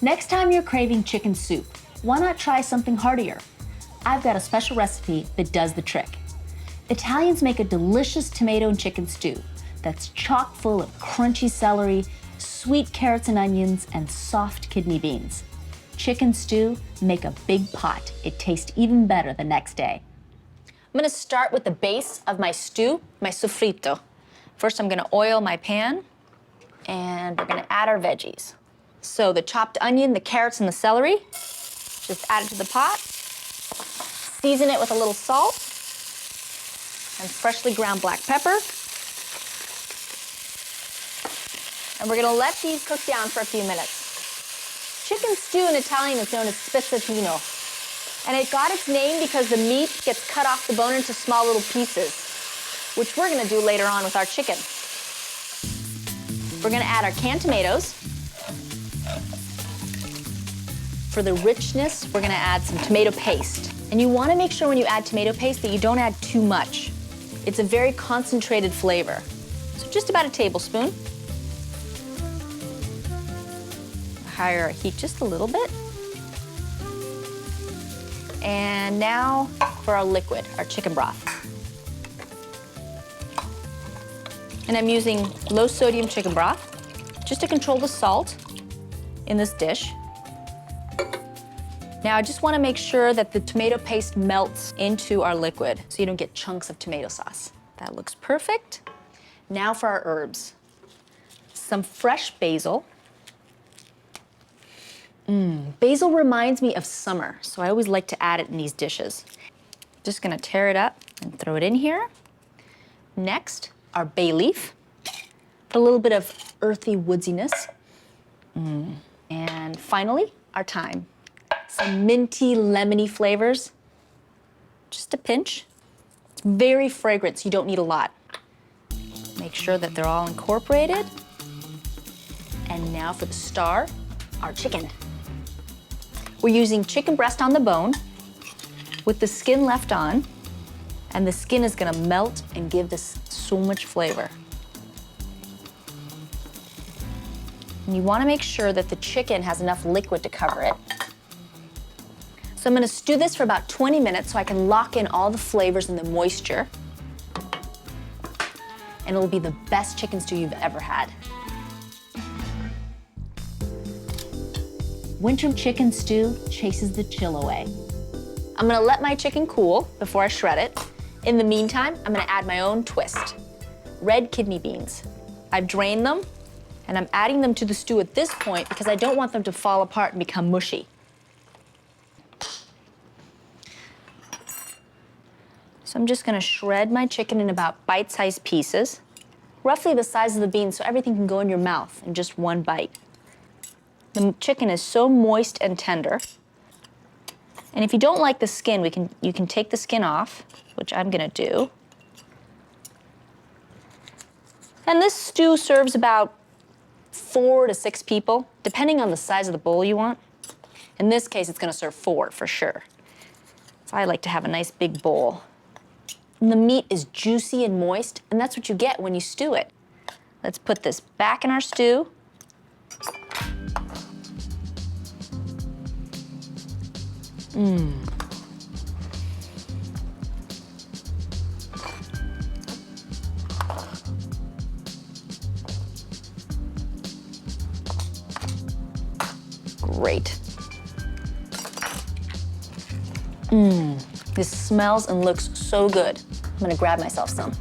Next time you're craving chicken soup, why not try something heartier? I've got a special recipe that does the trick. Italians make a delicious tomato and chicken stew that's chock full of crunchy celery, sweet carrots and onions, and soft kidney beans. Chicken stew, make a big pot. It tastes even better the next day. I'm gonna start with the base of my stew, my sofrito. First, I'm gonna oil my pan, and we're gonna add our veggies. So the chopped onion, the carrots, and the celery, just add it to the pot. Season it with a little salt and freshly ground black pepper. And we're gonna let these cook down for a few minutes. Chicken stew in Italian is known as spezzatino. And it got its name because the meat gets cut off the bone into small little pieces, which we're gonna do later on with our chicken. We're gonna add our canned tomatoes. For the richness, we're gonna add some tomato paste. And you wanna make sure when you add tomato paste that you don't add too much. It's a very concentrated flavor. So just about a tablespoon. Higher our heat just a little bit. And now for our liquid, our chicken broth. And I'm using low sodium chicken broth just to control the salt in this dish. Now I just want to make sure that the tomato paste melts into our liquid so you don't get chunks of tomato sauce. That looks perfect. Now for our herbs. Some fresh basil. Basil reminds me of summer, so I always like to add it in these dishes. Just gonna tear it up and throw it in here. Next, our bay leaf. A little bit of earthy woodsiness. And finally, our thyme. Some minty, lemony flavors. Just a pinch. It's very fragrant, so you don't need a lot. Make sure that they're all incorporated. And now for the star, our chicken. We're using chicken breast on the bone with the skin left on, and the skin is gonna melt and give this so much flavor. And you wanna make sure that the chicken has enough liquid to cover it. So I'm gonna stew this for about 20 minutes so I can lock in all the flavors and the moisture. And it'll be the best chicken stew you've ever had. Winter chicken stew chases the chill away. I'm gonna let my chicken cool before I shred it. In the meantime, I'm gonna add my own twist. Red kidney beans. I've drained them, and I'm adding them to the stew at this point because I don't want them to fall apart and become mushy. So I'm just gonna shred my chicken in about bite-sized pieces, roughly the size of the beans so everything can go in your mouth in just one bite. The chicken is so moist and tender. And if you don't like the skin, you can take the skin off, which I'm gonna do. And this stew serves about 4 to 6 people, depending on the size of the bowl you want. In this case, it's gonna serve 4 for sure. So I like to have a nice big bowl. And the meat is juicy and moist, and that's what you get when you stew it. Let's put this back in our stew. Great. This smells and looks so good. I'm gonna grab myself some.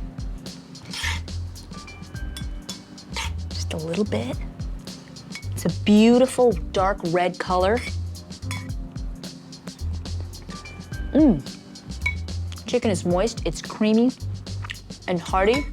Just a little bit. It's a beautiful dark red color. Chicken is moist, it's creamy and hearty.